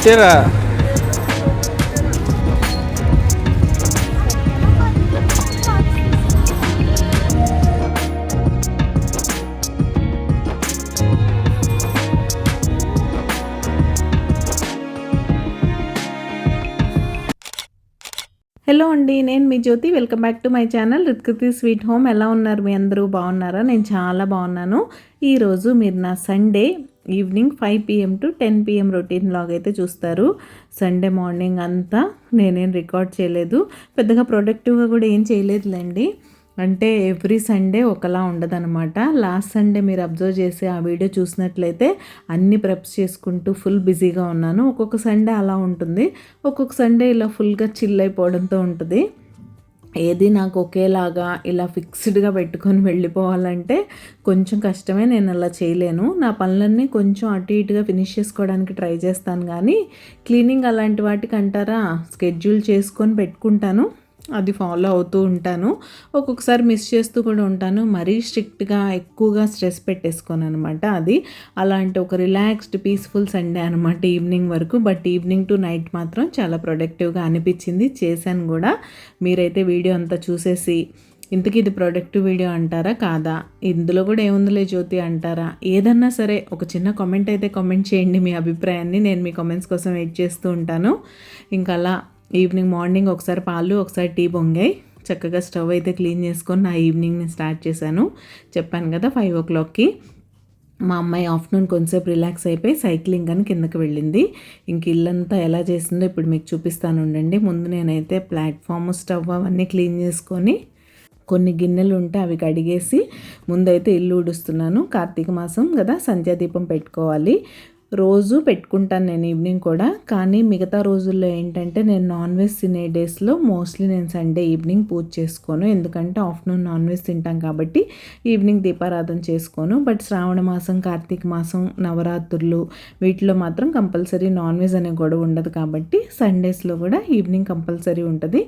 ఇచ్చారా? హలో అండి, నేను మీ Jyothi. Welcome back to my channel రిత్కృతి స్వీట్ హోమ్. ఎలా ఉన్నారు మీ అందరూ? బాగున్నారా? నేను చాలా బాగున్నాను. ఈరోజు మీరు నా Sunday evening 5 PM to 10 PM routine vlog అయితే చూస్తారు. సండే మార్నింగ్ అంతా నేనేం రికార్డ్ చేయలేదు, పెద్దగా ప్రొడక్టివ్గా కూడా ఏం చేయలేదులేండి. అంటే ఎవ్రీ సండే ఒకలా ఉండదన్నమాట. లాస్ట్ సండే మీరు అబ్జర్వ్ చేసి ఆ వీడియో చూసినట్లయితే అన్ని ప్రెప్స్ చేసుకుంటూ ఫుల్ బిజీగా ఉన్నాను. ఒక్కొక్క సండే అలా ఉంటుంది, ఒక్కొక్క సండే ఇలా ఫుల్గా చిల్ అయిపోవడంతో ఉంటుంది. ఏది నాకు ఒకేలాగా ఇలా ఫిక్స్డ్గా పెట్టుకొని వెళ్ళిపోవాలంటే కొంచెం కష్టమే. నేను అలా చేయలేను. నా పనులన్నీ కొంచెం అటు ఇటుగా ఫినిష్ చేసుకోవడానికి ట్రై చేస్తాను, కానీ క్లీనింగ్ అలాంటి వాటికి అంటారా, స్కెడ్యూల్ చేసుకొని పెట్టుకుంటాను, అది ఫాలో అవుతూ ఉంటాను. ఒక్కొక్కసారి మిస్ చేస్తూ కూడా ఉంటాను. మరీ స్ట్రిక్ట్గా ఎక్కువగా స్ట్రెస్ పెట్టేసుకోను అనమాట. అది అలాంటి ఒక రిలాక్స్డ్ పీస్ఫుల్ సండే అనమాట ఈవినింగ్ వరకు. బట్ ఈవినింగ్ టు నైట్ మాత్రం చాలా ప్రొడక్టివ్గా అనిపించింది, చేశాను కూడా. మీరైతే వీడియో అంతా చూసేసి ఇంతకీ ఇది ప్రొడక్టివ్ వీడియో అంటారా కాదా, ఇందులో కూడా ఏముందిలే జ్యోతి అంటారా, ఏదన్నా సరే ఒక చిన్న కామెంట్ అయితే కామెంట్ చేయండి మీ అభిప్రాయాన్ని. నేను మీ కామెంట్స్ కోసం వెయిట్ చేస్తూ ఉంటాను. ఇంకా అలా మార్నింగ్ ఒకసారి పాలు ఒకసారి టీ పొంగాయి. చక్కగా స్టవ్ అయితే క్లీన్ చేసుకొని నా ఈవినింగ్ని స్టార్ట్ చేశాను. చెప్పాను కదా 5 o'clockకి. మా అమ్మాయి ఆఫ్టర్నూన్ కొంచెంసేపు రిలాక్స్ అయిపోయి సైక్లింగ్ అని కిందకి వెళ్ళింది. ఇంక ఇల్లంతా ఎలా చేసిందో ఇప్పుడు మీకు చూపిస్తాను ఉండండి. ముందు నేనైతే ప్లాట్ఫామ్, స్టవ్ అవన్నీ క్లీన్ చేసుకొని కొన్ని గిన్నెలు ఉంటే అవి కడిగేసి ముందైతే ఇల్లు ఊడుస్తున్నాను. కార్తీక మాసం కదా, సంధ్యాదీపం పెట్టుకోవాలి. రోజు పెట్టుకుంటాను నేను ఈవినింగ్ కూడా, కానీ మిగతా రోజుల్లో ఏంటంటే నేను నాన్ వెజ్ తినే డేస్లో మోస్ట్లీ నేను సండే ఈవినింగ్ పూజ చేసుకోను. ఎందుకంటే ఆఫ్టర్నూన్ నాన్ వెజ్ తింటాం కాబట్టి ఈవినింగ్ దీపారాధన చేసుకోను. బట్ శ్రావణ మాసం, కార్తీక మాసం, నవరాత్రులు వీటిలో మాత్రం కంపల్సరీ నాన్ వెజ్ అనే గొడవ ఉండదు కాబట్టి సండేస్లో కూడా ఈవినింగ్ కంపల్సరీ ఉంటుంది.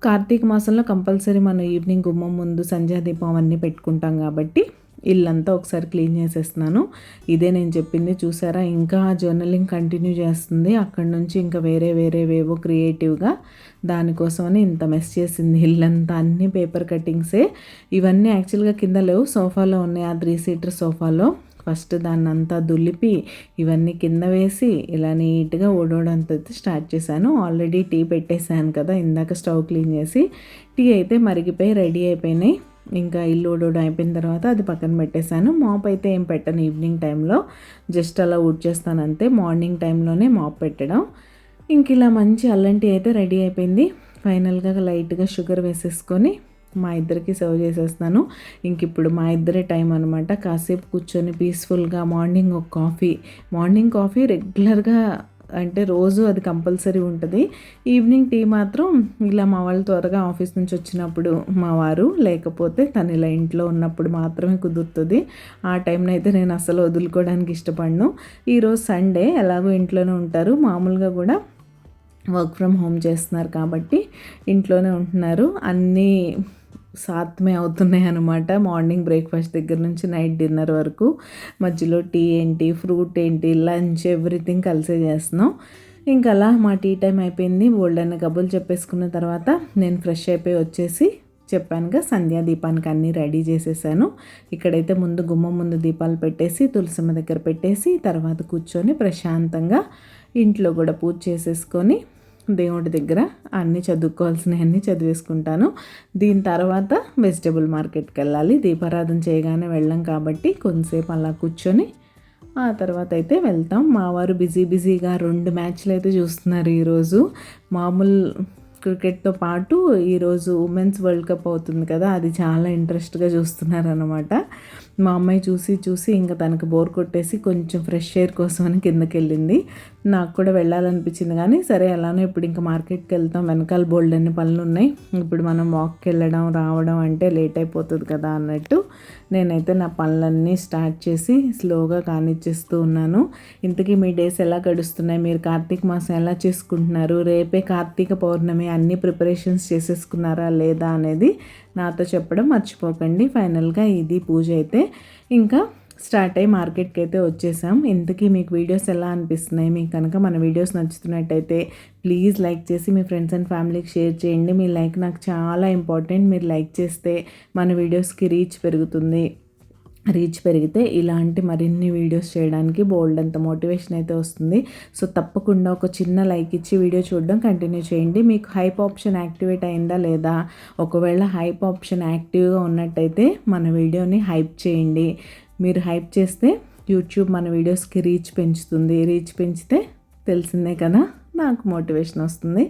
కార్తీక మాసంలో కంపల్సరీ మనం ఈవినింగ్ గుమ్మం ముందు సంధ్యాదీపం అవన్నీ పెట్టుకుంటాం కాబట్టి ఇల్లంతా ఒకసారి క్లీన్ చేసేస్తున్నాను. ఇదే నేను చెప్పింది చూసారా, ఇంకా జర్నలింగ్ కంటిన్యూ చేస్తుంది. అక్కడి నుంచి ఇంకా వేరేవేవో క్రియేటివ్గా దానికోసమని ఇంత మెస్ చేసింది ఇల్లంతా. అన్ని పేపర్ కటింగ్సే. ఇవన్నీ యాక్చువల్గా కింద లేవు, సోఫాలో ఉన్నాయి. ఆ 3-seater సోఫాలో ఫస్ట్ దాన్ని అంతా దులిపి ఇవన్నీ కింద వేసి ఇలా నీట్గా ఓడోడంతా స్టార్ట్ చేశాను. ఆల్రెడీ టీ పెట్టేశాను కదా ఇందాక, స్టవ్ క్లీన్ చేసి. టీ అయితే మరిగిపోయి రెడీ అయిపోయినాయి. ఇంకా ఇల్లు ఓడోడు అయిపోయిన తర్వాత అది పక్కన పెట్టేశాను. మాప్ అయితే ఏం పెట్టను ఈవినింగ్ టైంలో, జస్ట్ అలా ఊడ్చేస్తాను అంతే. మార్నింగ్ టైంలోనే మాప్ పెట్టడం. ఇంక ఇలా మంచి అల్లం టీ అయితే రెడీ అయిపోయింది. ఫైనల్గా లైట్గా షుగర్ వేసేసుకొని మా ఇద్దరికి సర్వ్ చేసేస్తాను. ఇంక ఇప్పుడు మా ఇద్దరే టైం అనమాట. కాసేపు కూర్చొని పీస్ఫుల్గా మార్నింగ్ కాఫీ రెగ్యులర్గా, అంటే రోజు అది కంపల్సరీ ఉంటుంది. ఈవినింగ్ టీ మాత్రం ఇలా మా వాళ్ళు త్వరగా ఆఫీస్ నుంచి వచ్చినప్పుడు, మా వారు లేకపోతే తను ఇలా ఇంట్లో ఉన్నప్పుడు మాత్రమే కుదురుతుంది. ఆ టైంలో అయితే నేను అసలు వదులుకోవడానికి ఇష్టపడను. ఈరోజు సండే ఎలాగో ఇంట్లోనే ఉంటారు. మామూలుగా కూడా వర్క్ ఫ్రమ్ హోమ్ చేస్తున్నారు కాబట్టి ఇంట్లోనే ఉంటున్నారు. అన్నీ సాత్మే అవుతున్నాయి అనమాట. మార్నింగ్ బ్రేక్ఫాస్ట్ దగ్గర నుంచి నైట్ డిన్నర్ వరకు, మధ్యలో టీ ఏంటి, ఫ్రూట్ ఏంటి, లంచ్ ఎవ్రీథింగ్ కలిసే చేస్తున్నాం. ఇంకా అలా మా టీ టైం అయిపోయింది. బోల్డన్న కబుర్లు చెప్పేసుకున్న తర్వాత నేను ఫ్రెష్ అయిపోయి వచ్చేసి చెప్పానుగా సంధ్యా దీపానికి అన్నీ రెడీ చేసేసాను. ఇక్కడైతే ముందు గుమ్మం ముందు దీపాలు పెట్టేసి తులసమ్మ దగ్గర పెట్టేసి తర్వాత కూర్చొని ప్రశాంతంగా ఇంట్లో కూడా పూజ చేసేసుకొని దేవుడి దగ్గర అన్నీ చదువుకోవాల్సినవన్నీ చదివేసుకుంటాను. దీని తర్వాత వెజిటబుల్ మార్కెట్కి వెళ్ళాలి. దీపారాధన చేయగానే వెళ్ళాం కాబట్టి కొంతసేపు అలా కూర్చొని ఆ తర్వాత అయితే వెళ్తాం. మా వారు బిజీగా 2 మ్యాచ్లు అయితే చూస్తున్నారు ఈరోజు. మామూలు క్రికెట్తో పాటు ఈరోజు ఉమెన్స్ వరల్డ్ కప్ అవుతుంది కదా, అది చాలా ఇంట్రెస్ట్గా చూస్తున్నారనమాట. మా అమ్మాయి చూసి చూసి ఇంకా తనకు బోర్ కొట్టేసి కొంచెం ఫ్రెష్ ఎయిర్ కోసం అని కిందకి వెళ్ళింది. నాకు కూడా వెళ్ళాలనిపించింది కానీ సరే ఎలానో ఇప్పుడు ఇంకా మార్కెట్కి వెళ్తాం, వెనకాల బోల్డ్ అన్ని పనులు ఉన్నాయి, ఇప్పుడు మనం వాక్కి వెళ్ళడం రావడం అంటే లేట్ అయిపోతుంది కదా అన్నట్టు నేనైతే నా పనులన్నీ స్టార్ట్ చేసి స్లోగా కానిచ్చేస్తూ ఉన్నాను. ఇంతకీ మీ డేస్ ఎలా గడుస్తున్నాయి, మీరు కార్తీక మాసం ఎలా చేసుకుంటున్నారు, రేపే కార్తీక పౌర్ణమి, అన్ని ప్రిపరేషన్స్ చేసేసుకున్నారా లేదా అనేది నాతో చెప్పడం మర్చిపోకండి. ఫైనల్గా ఇది పూజ అయితే ఇంకా స్టార్ట్ అయ్యి మార్కెట్కి అయితే వచ్చేసాం. ఇంతకీ మీకు వీడియోస్ ఎలా అనిపిస్తున్నాయి, మీకు కనుక మన వీడియోస్ నచ్చుతున్నట్టయితే ప్లీజ్ లైక్ చేసి మీ ఫ్రెండ్స్ అండ్ ఫ్యామిలీకి షేర్ చేయండి. మీ లైక్ నాకు చాలా ఇంపార్టెంట్. మీరు లైక్ చేస్తే మన వీడియోస్కి రీచ్ పెరుగుతుంది. రీచ్ పెరిగితే ఇలాంటి మరిన్ని వీడియోస్ చేయడానికి బోల్డ్ అంత మోటివేషన్ అయితే వస్తుంది. సో తప్పకుండా ఒక చిన్న లైక్ ఇచ్చి వీడియో చూడడం కంటిన్యూ చేయండి. మీకు హైప్ ఆప్షన్ యాక్టివేట్ అయిందా లేదా, ఒకవేళ హైప్ ఆప్షన్ యాక్టివ్గా ఉన్నట్టయితే మన వీడియోని హైప్ చేయండి. మీరు హైప్ చేస్తే యూట్యూబ్ మన వీడియోస్కి రీచ్ పెంచుతుంది. రీచ్ పెంచితే తెలిసిందే కదా నాకు మోటివేషన్ వస్తుంది.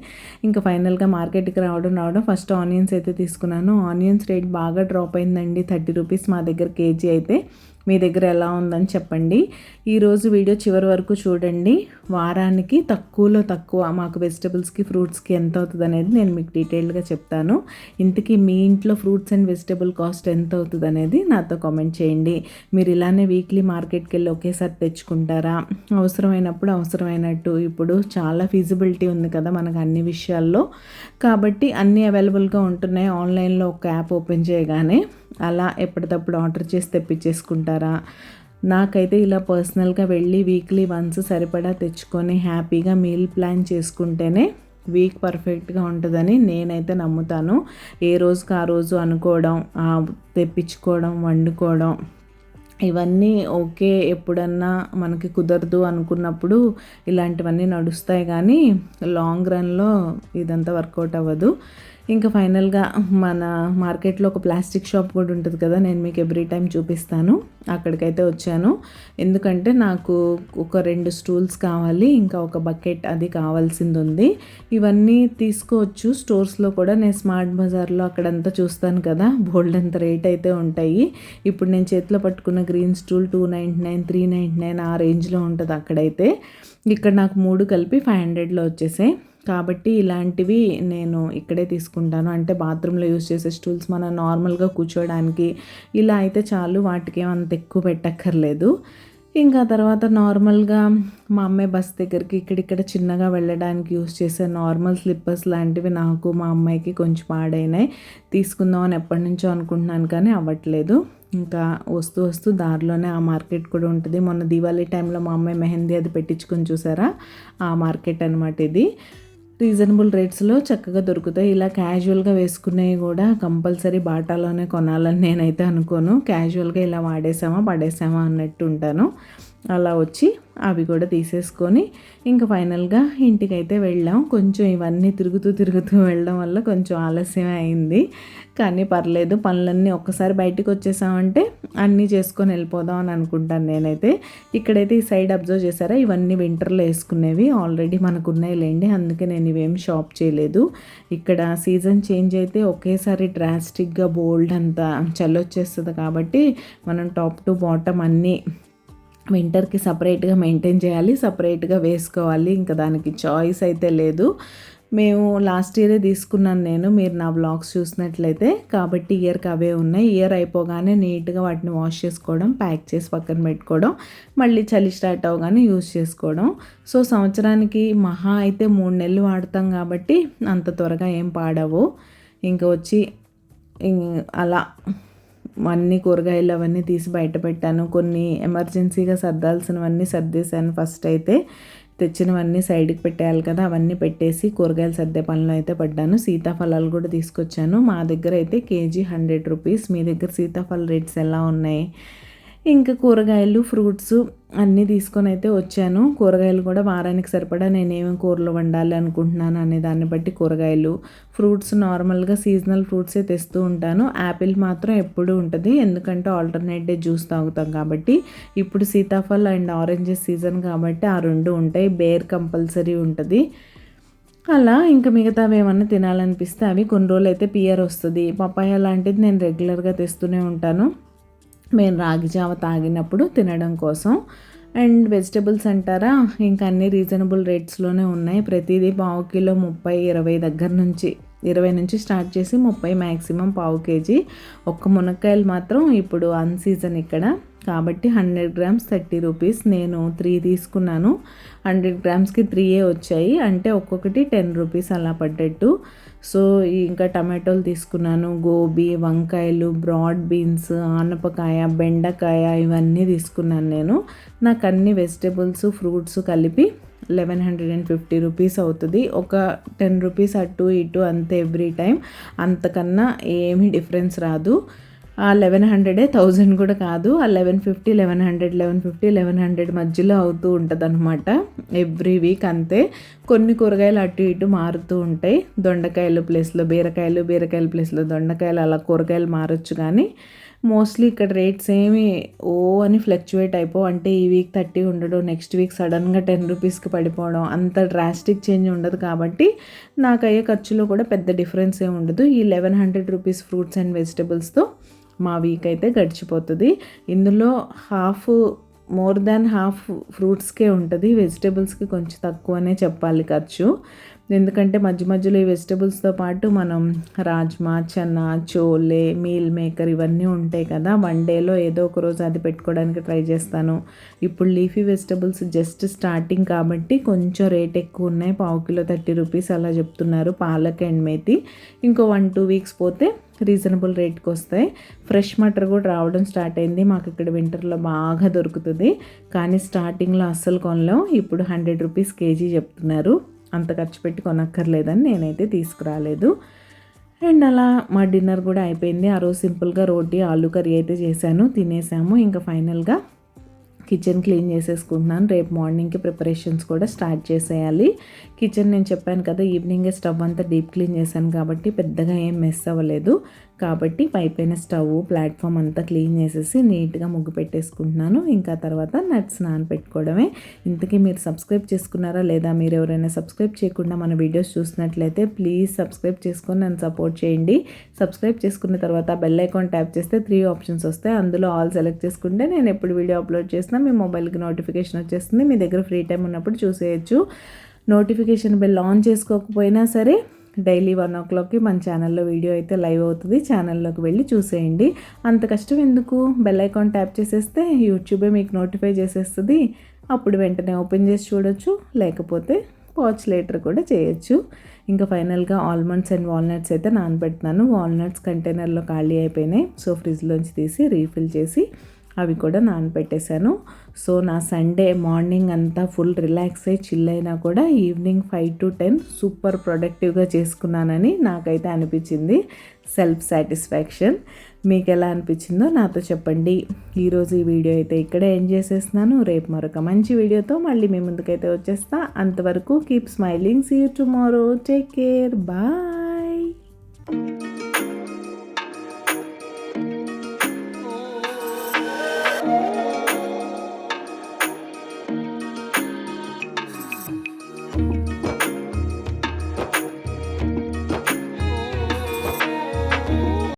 ఇంకా ఫైనల్గా మార్కెట్కి రావడం ఫస్ట్ ఆనియన్స్ అయితే తీసుకున్నాను. ఆనియన్స్ రేట్ బాగా డ్రాప్ అయిందండి, 30 రూపీస్ మా దగ్గర కేజీ అయితే. మీ దగ్గర ఎలా ఉందని చెప్పండి. ఈరోజు వీడియో చివరి వరకు చూడండి. వారానికి తక్కువలో తక్కువ మాకు వెజిటబుల్స్కి ఫ్రూట్స్కి ఎంత అవుతుంది అనేది నేను మీకు డీటెయిల్డ్గా చెప్తాను. ఇంతకీ మీ ఇంట్లో ఫ్రూట్స్ అండ్ వెజిటబుల్ కాస్ట్ ఎంత అవుతుంది అనేది నాతో కామెంట్ చేయండి. మీరు ఇలానే వీక్లీ మార్కెట్కి వెళ్ళి ఒకేసారి తెచ్చుకుంటారా, అవసరమైనప్పుడు అవసరమైనట్టు? ఇప్పుడు చాలా ఫీజిబిలిటీ ఉంది కదా మనకు అన్ని విషయాల్లో, కాబట్టి అన్నీ అవైలబుల్గా ఉంటున్నాయి. ఆన్లైన్లో ఒక యాప్ ఓపెన్ చేయగానే అలా ఎప్పటికప్పుడు ఆర్డర్ చేసి తెప్పించేసుకుంటారా? నాకైతే ఇలా పర్సనల్గా వెళ్ళి వీక్లీ వన్స్ సరిపడా తెచ్చుకొని హ్యాపీగా మీల్ ప్లాన్ చేసుకుంటేనే వీక్ పర్ఫెక్ట్గా ఉంటుందని నేనైతే నమ్ముతాను. ఏ రోజుకి ఆ రోజు అనుకోవడం, తెప్పించుకోవడం, వండుకోవడం ఇవన్నీ ఓకే, ఎప్పుడన్నా మనకి కుదరదు అనుకున్నప్పుడు ఇలాంటివన్నీ నడుస్తాయి, కానీ లాంగ్ రన్లో ఇదంతా వర్కౌట్ అవ్వదు. ఇంకా ఫైనల్గా మన మార్కెట్లో ఒక ప్లాస్టిక్ షాప్ కూడా ఉంటుంది కదా, నేను మీకు ఎవ్రీ టైం చూపిస్తాను. అక్కడికైతే వచ్చాను, ఎందుకంటే నాకు ఒక 2 స్టూల్స్ కావాలి, ఇంకా ఒక బకెట్ అది కావాల్సింది ఉంది. ఇవన్నీ తీసుకోవచ్చు స్టోర్స్లో కూడా. నేను స్మార్ట్ బజార్లో అక్కడంతా చూస్తాను కదా, బోల్డ్ అంత రేట్ అయితే ఉంటాయి. ఇప్పుడు నేను చేతిలో పట్టుకున్న గ్రీన్ స్టూల్ 299, 399 ఆ రేంజ్లో ఉంటుంది అక్కడైతే. ఇక్కడ నాకు 3 కలిపి 500లో వచ్చేసాయి. కాబట్టి ఇలాంటివి నేను ఇక్కడే తీసుకుంటాను. అంటే బాత్రూంలో యూజ్ చేసే స్టూల్స్ మనం నార్మల్గా కూర్చోడానికి ఇలా అయితే చాలు, వాటికి అంత ఎక్కువ పెట్టక్కర్లేదు. ఇంకా తర్వాత నార్మల్గా మా అమ్మాయి బస్ దగ్గరికి ఇక్కడిక్కడ చిన్నగా వెళ్ళడానికి యూజ్ చేసే నార్మల్ స్లిప్పర్స్ లాంటివి నాకు మా అమ్మాయికి కొంచెం పాడైనాయి. తీసుకుందామని ఎప్పటి నుంచో అనుకుంటున్నాను కానీ అవ్వట్లేదు. ఇంకా వస్తూ దారిలోనే ఆ మార్కెట్ కూడా ఉంటుంది. మొన్న దీవాళీ టైంలో మా అమ్మాయి మెహందీ అది పెట్టించుకొని చూసారా, ఆ మార్కెట్ అనమాట ఇది. రీజనబుల్ రేట్స్లో చక్కగా దొరుకుతాయి. ఇలా క్యాజువల్గా వేసుకునేవి కూడా కంపల్సరీ బాటాలోనే కొనాలని నేనైతే అనుకోను. క్యాజువల్గా ఇలా వాడేసామా పడేసామా అన్నట్టు ఉంటాను. అలా వచ్చి అవి కూడా తీసేసుకొని ఇంకా ఫైనల్గా ఇంటికైతే వెళ్ళాం. కొంచెం ఇవన్నీ తిరుగుతూ వెళ్ళడం వల్ల కొంచెం ఆలస్యమే అయింది, కానీ పర్లేదు. పనులన్నీ ఒక్కసారి బయటకు వచ్చేసామంటే అన్నీ చేసుకొని వెళ్ళిపోదాం అని అనుకుంటాను నేనైతే. ఇక్కడైతే ఈ సైడ్ అబ్జర్వ్ చేశారా, ఇవన్నీ వింటర్లో వేసుకునేవి ఆల్రెడీ మనకున్నాయి లేండి, అందుకే నేను ఇవేం షాప్ చేయలేదు. ఇక్కడ సీజన్ చేంజ్ అయితే ఒకేసారి డ్రాస్టిక్గా బోల్డ్ అంతా చల్లొచ్చేస్తుంది, కాబట్టి మనం టాప్ టు బాటమ్ అన్నీ వింటర్కి సపరేట్గా మెయింటైన్ చేయాలి, సపరేట్గా వేసుకోవాలి. ఇంకా దానికి చాయిస్ అయితే లేదు. మేము లాస్ట్ ఇయరే తీసుకున్నాను నేను, మీరు నా బ్లాగ్స్ చూసినట్లయితే. కాబట్టి ఇయర్కి అవే ఉన్నాయి. ఇయర్ అయిపోగానే నీట్గా వాటిని వాష్ చేసుకోవడం, ప్యాక్ చేసి పక్కన పెట్టుకోవడం, మళ్ళీ చలి స్టార్ట్ అవగానే యూజ్ చేసుకోవడం. సో సంవత్సరానికి మహా అయితే 3 నెలలు వాడతాం కాబట్టి అంత త్వరగా ఏం పాడవు. ఇంకా వచ్చి అలా అన్ని కూరగాయలు అవన్నీ తీసి బయట పెట్టాను. కొన్ని ఎమర్జెన్సీగా సర్దాల్సినవన్నీ సర్దేశాను. ఫస్ట్ అయితే తెచ్చినవన్నీ సైడ్కి పెట్టేయాలి కదా, అవన్నీ పెట్టేసి కూరగాయలు సర్దే పనిలో అయితే పడ్డాను. సీతాఫలాలు కూడా తీసుకొచ్చాను. మా దగ్గర అయితే కేజీ 100 రూపీస్. మీ దగ్గర సీతాఫల రేట్స్ ఎలా ఉన్నాయి? ఇంకా కూరగాయలు, ఫ్రూట్స్ అన్నీ తీసుకొని అయితే వచ్చాను. కూరగాయలు కూడా వారానికి సరిపడా నేనేమేమి కూరలు వండాలి అనుకుంటున్నాను అనే దాన్ని బట్టి కూరగాయలు, ఫ్రూట్స్ నార్మల్గా సీజనల్ ఫ్రూట్సే తెస్తూ ఉంటాను. యాపిల్ మాత్రం ఎప్పుడూ ఉంటుంది, ఎందుకంటే ఆల్టర్నేట్ డే జ్యూస్ తాగుతాం కాబట్టి. ఇప్పుడు సీతాఫల్ అండ్ ఆరెంజెస్ సీజన్ కాబట్టి ఆ 2 ఉంటాయి. బేర్ కంపల్సరీ ఉంటుంది. అలా ఇంకా మిగతావి ఏమన్నా తినాలనిపిస్తే అవి. కొన్ని రోజులు అయితే పియర్ వస్తుంది. పపాయ లాంటిది నేను రెగ్యులర్గా తెస్తూనే ఉంటాను. మేము రాగి జావ తాగినప్పుడు తినడం కోసం. అండ్ వెజిటబుల్స్ అంటారా, ఇంకా అన్నీ రీజనబుల్ రేట్స్లోనే ఉన్నాయి. ప్రతిదీ పావు కిలో 30, 20 దగ్గర నుంచి 20 నుంచి స్టార్ట్ చేసి 30 మ్యాక్సిమం పావు కేజీ. ఒక్క మునక్కాయలు మాత్రం ఇప్పుడు అన్ సీజన్ ఇక్కడ కాబట్టి 100 గ్రామ్స్ 30 రూపీస్. నేను 3 తీసుకున్నాను. 100 గ్రామ్స్కి 3 వచ్చాయి, అంటే ఒక్కొక్కటి 10 రూపీస్ అలా పడ్డట్టు. సో ఇంకా టమాటోలు తీసుకున్నాను, గోబీ, వంకాయలు, బ్రాడ్ బీన్స్, ఆనపకాయ, బెండకాయ ఇవన్నీ తీసుకున్నాను నేను. నాకు అన్ని వెజిటబుల్స్ ఫ్రూట్స్ కలిపి 1150 రూపీస్ అవుతుంది. ఒక 10 రూపీస్ అటు ఇటు అంతే ఎవ్రీ టైం, అంతకన్నా ఏమీ డిఫరెన్స్ రాదు. ఆ 1100 1000 కూడా కాదు, ఆ 1150 1100 1150 1100 మధ్యలో అవుతూ ఉంటుంది అనమాట ఎవ్రీ వీక్ అంతే. కొన్ని కూరగాయలు అటు ఇటు మారుతూ ఉంటాయి, దొండకాయలు ప్లేస్లో బీరకాయలు, బీరకాయల ప్లేస్లో దొండకాయలు, అలా కూరగాయలు మారచ్చు. కానీ మోస్ట్లీ ఇక్కడ రేట్స్ ఏమి అని ఫ్లక్చువేట్ అయిపో, అంటే ఈ వీక్ 30 ఉండడం, నెక్స్ట్ వీక్ సడన్గా 10 రూపీస్కి పడిపోవడం, అంత డ్రాస్టిక్ చేంజ్ ఉండదు. కాబట్టి నాకు అయ్యే ఖర్చులో కూడా పెద్ద డిఫరెన్స్ ఏమి ఉండదు. ఈ 1100 రూపీస్ ఫ్రూట్స్ అండ్ వెజిటబుల్స్తో మా వీక్ అయితే గడిచిపోతుంది. ఇందులో మోర్ దాన్ హాఫ్ ఫ్రూట్స్కే ఉంటుంది, వెజిటబుల్స్కి కొంచెం తక్కువనే చెప్పాలి ఖర్చు. ఎందుకంటే మధ్య మధ్యలో ఈ వెజిటబుల్స్తో పాటు మనం రాజ్మా, చన్నా, చోలే, మీల్ మేకర్ ఇవన్నీ ఉంటాయి కదా, వన్ డేలో ఏదో ఒక రోజు అది పెట్టుకోవడానికి ట్రై చేస్తాను. ఇప్పుడు లీఫీ వెజిటబుల్స్ జస్ట్ స్టార్టింగ్ కాబట్టి కొంచెం రేట్ ఎక్కువ ఉన్నాయి, పావు కిలో 30 రూపీస్ అలా చెప్తున్నారు. పాలక్ అండ్ మేతి ఇంకో 1-2 వీక్స్ పోతే రీజనబుల్ రేట్కి వస్తాయి. ఫ్రెష్ మటర్ కూడా రావడం స్టార్ట్ అయింది. మాకు ఇక్కడ వింటర్లో బాగా దొరుకుతుంది, కానీ స్టార్టింగ్లో అస్సలు కొనలేం. ఇప్పుడు 100 రూపీస్ కేజీ చెప్తున్నారు. అంత ఖర్చు పెట్టి కొనక్కర్లేదని నేనైతే తీసుకురాలేదు. అండ్ అలా మా డిన్నర్ కూడా అయిపోయింది. ఆ రోజు సింపుల్గా రోటీ, ఆలూ కర్రీ అయితే చేశాను, తినేసాము. ఇంకా ఫైనల్గా కిచెన్ క్లీన్ చేసేసుకుంటున్నాను. రేపు మార్నింగ్కి ప్రిపరేషన్స్ కూడా స్టార్ట్ చేసేయాలి. కిచెన్ నేను చెప్పాను కదా, ఈవినింగే స్టవ్ అంతా డీప్ క్లీన్ చేశాను కాబట్టి పెద్దగా ఏం మెస్ అవ్వలేదు. కాబట్టి పైపైన స్టవ్, ప్లాట్ఫామ్ అంతా క్లీన్ చేసేసి నీట్గా ముగ్గు పెట్టేసుకుంటున్నాను. ఇంకా తర్వాత నట్స్ నానబెట్టుకోవడమే. ఇంతకీ మీరు సబ్స్క్రైబ్ చేసుకున్నారా లేదా? మీరు ఎవరైనా సబ్స్క్రైబ్ చేయకుండా మన వీడియోస్ చూసినట్లయితే ప్లీజ్ సబ్స్క్రైబ్ చేసుకొని నన్ను సపోర్ట్ చేయండి. సబ్స్క్రైబ్ చేసుకున్న తర్వాత బెల్ ఐకాన్ ట్యాప్ చేస్తే 3 ఆప్షన్స్ వస్తాయి. అందులో ఆల్ సెలెక్ట్ చేసుకుంటే నేను ఎప్పుడు వీడియో అప్లోడ్ చేసినా మీ మొబైల్కి నోటిఫికేషన్ వచ్చేస్తుంది. మీ దగ్గర ఫ్రీ టైం ఉన్నప్పుడు చూసేయచ్చు. నోటిఫికేషన్ బెల్ ఆన్ చేసుకోకపోయినా సరే డైలీ 1 o'clockకి మన ఛానల్లో వీడియో అయితే లైవ్ అవుతుంది. ఛానల్లోకి వెళ్ళి చూసేయండి. అంత కష్టం ఎందుకు, బెల్ ఐకాన్ ట్యాప్ చేసేస్తే యూట్యూబే మీకు నోటిఫై చేసేస్తుంది. అప్పుడు వెంటనే ఓపెన్ చేసి చూడొచ్చు, లేకపోతే వాచ్ లేటర్ కూడా చేయొచ్చు. ఇంకా ఫైనల్గా ఆల్మండ్స్ అండ్ వాల్నట్స్ అయితే నానబెడుతున్నాను. వాల్నట్స్ కంటైనర్లో ఖాళీ అయిపోయినాయి, సో ఫ్రిడ్జ్లోంచి తీసి రీఫిల్ చేసి అవి కూడా నానబెట్టేశాను. సో నా సండే మార్నింగ్ అంతా ఫుల్ రిలాక్స్ అయ్యి చిల్ అయినా కూడా ఈవినింగ్ 5 to 10 సూపర్ ప్రొడక్టివ్గా చేసుకున్నానని నాకైతే అనిపించింది. Self satisfaction. మీకు ఎలా అనిపించిందో నాతో చెప్పండి. ఈరోజు ఈ వీడియో అయితే ఇక్కడే ఎండ్ చేసేస్తున్నాను. రేపు మరొక మంచి వీడియోతో మళ్ళీ మీ ముందుకైతే వచ్చేస్తా. అంతవరకు keep smiling. See you tomorrow. Take care. Bye.